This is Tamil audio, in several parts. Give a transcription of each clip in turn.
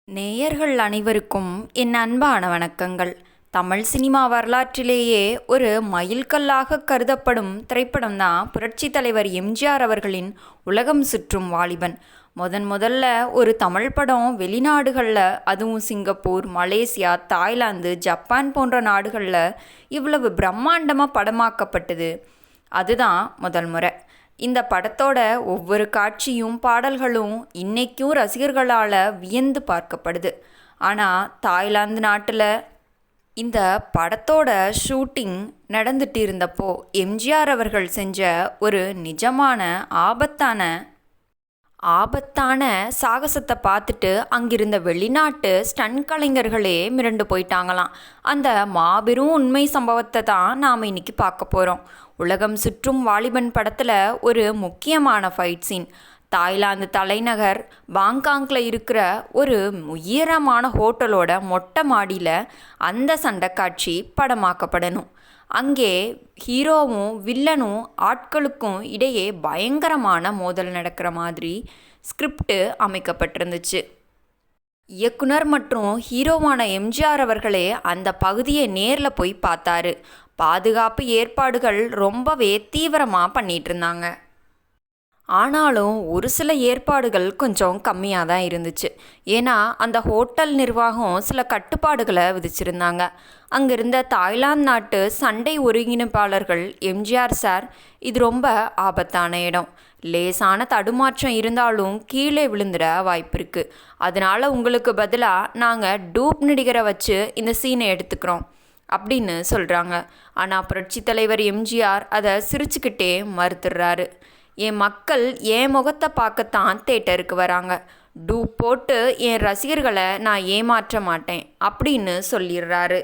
நேயர்கள் அனைவருக்கும் என் அன்பான வணக்கங்கள். தமிழ் சினிமா வரலாற்றிலேயே ஒரு மைல்கல்லாக கருதப்படும் திரைப்படம் தான் புரட்சி தலைவர் எம்ஜிஆர் அவர்களின் உலகம் சுற்றும் வாலிபன். முதல்ல ஒரு தமிழ் படம் வெளிநாடுகளில், அதுவும் சிங்கப்பூர், மலேசியா, தாய்லாந்து, ஜப்பான் போன்ற நாடுகளில் இவ்வளவு பிரம்மாண்டமாக படமாக்கப்பட்டது. அதுதான் முதல் முறை. இந்த படத்தோட ஒவ்வொரு காட்சியும் பாடல்களும் இன்றைக்கும் ரசிகர்களால் வியந்து பார்க்கப்படுது. ஆனால் தாய்லாந்து நாட்டில் இந்த படத்தோட ஷூட்டிங் நடந்துட்டு இருந்தப்போ எம்ஜிஆர் அவர்கள் செஞ்ச ஒரு நிஜமான ஆபத்தான சாகசத்தை பார்த்துட்டு அங்கிருந்த வெளிநாட்டு ஸ்டண்ட் கலைஞர்களே மிரண்டு போயிட்டாங்களாம். அந்த மாபெரும் உண்மை சம்பவத்தை தான் நாம் இன்னைக்கு பார்க்க போகிறோம். உலகம் சுற்றும் வாலிபன் படத்தில் ஒரு முக்கியமான ஃபைட் சீன். தாய்லாந்து தலைநகர் பாங்காங்கில் இருக்கிற ஒரு உயரமான ஹோட்டலோட மொட்டை மாடியில் அந்த சண்டை காட்சி படமாக்கப்படணும். அங்கே ஹீரோவும் வில்லனும் ஆட்களுக்கும் இடையே பயங்கரமான மோதல் நடக்கிற மாதிரி ஸ்கிரிப்டு அமைக்கப்பட்டிருந்துச்சு. இயக்குனர் மற்றும் ஹீரோவான எம்ஜிஆர் அவர்களே அந்த பகுதியை நேரில் போய் பார்த்தாரு. பாதுகாப்பு ஏற்பாடுகள் ரொம்பவே தீவிரமாக பண்ணிகிட்டு இருந்தாங்க. ஆனாலும் ஒரு சில ஏற்பாடுகள் கொஞ்சம் கம்மியாக தான் இருந்துச்சு. ஏன்னா அந்த ஹோட்டல் நிர்வாகம் சில கட்டுப்பாடுகளை விதிச்சிருந்தாங்க. அங்கே இருந்த தாய்லாந்து நாட்டு சண்டை ஒருங்கிணைப்பாளர்கள், எம்ஜிஆர் சார், இது ரொம்ப ஆபத்தான இடம், லேசான தடுமாற்றம் இருந்தாலும் கீழே விழுந்துட வாய்ப்பு இருக்குது, அதனால் உங்களுக்கு பதிலாக நாங்கள் டூப் நடிகரை வச்சு இந்த சீனை எடுத்துக்கிறோம் அப்படின்னு சொல்கிறாங்க. ஆனால் புரட்சி தலைவர் எம்ஜிஆர் அதை சிரிச்சுக்கிட்டே மறுத்துடுறாரு. என் மக்கள் என் முகத்தை பார்க்கத்தான் தேட்டருக்கு வராங்க, டூப் போட்டு என் ரசிகர்களை நான் ஏமாற்ற மாட்டேன் அப்படின்னு சொல்லிடுறாரு.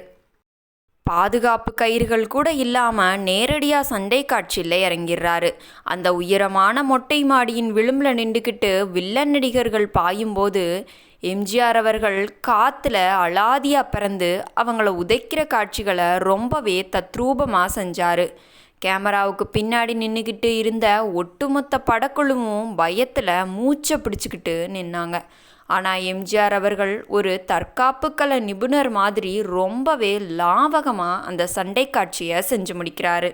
பாதுகாப்பு கயிறுகள் கூட இல்லாமல் நேரடியாக சண்டை காட்சியில் இறங்கிடுறாரு. அந்த உயரமான மொட்டை மாடியின் விளிம்பில் நின்றுக்கிட்டு வில்லன் நடிகர்கள் பாயும்போது எம்ஜிஆர் அவர்கள் காற்றுல அலாதியாக பறந்து அவங்கள உதைக்கிற காட்சிகளை ரொம்பவே தத்ரூபமாக செஞ்சார். கேமராவுக்கு பின்னாடி நின்றுக்கிட்டு இருந்த ஒட்டுமொத்த படக்குழுவும் பயத்தில் மூச்சை பிடிச்சிக்கிட்டு நின்னாங்க. ஆனால் எம்ஜிஆர் அவர்கள் ஒரு தற்காப்பு கலை நிபுணர் மாதிரி ரொம்பவே லாவகமாக அந்த சண்டை காட்சியை செஞ்சு முடிக்கிறாரு.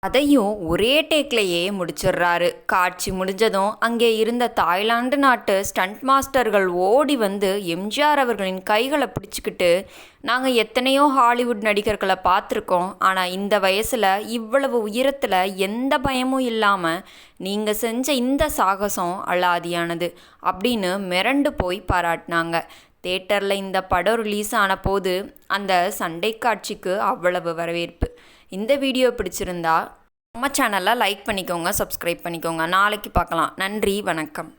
அதையும் ஒரே டேக்லேயே முடிச்சிடுறாரு. காட்சி முடிஞ்சதும் அங்கே இருந்த தாய்லாந்து நாட்டு ஸ்டண்ட் மாஸ்டர்கள் ஓடி வந்து எம்ஜிஆர் அவர்களின் கைகளை பிடிச்சிக்கிட்டு, நாங்கள் எத்தனையோ ஹாலிவுட் நடிகர்களை பார்த்துருக்கோம், ஆனால் இந்த வயசில் இவ்வளவு உயரத்தில் எந்த பயமும் இல்லாமல் நீங்கள் செஞ்ச இந்த சாகசம் அலாதியானது அப்படின்னு மிரண்டு போய் பாராட்டினாங்க. தேட்டரில் இந்த படம் ரிலீஸ் ஆன போது அந்த சண்டை காட்சிக்கு அவ்வளவு வரவேற்பு. இந்த வீடியோ பிடிச்சிருந்தா நம்ம சேனலை லைக் பண்ணிக்கோங்க, சப்ஸ்கிரைப் பண்ணிக்கோங்க. நாளைக்கு பார்க்கலாம். நன்றி, வணக்கம்.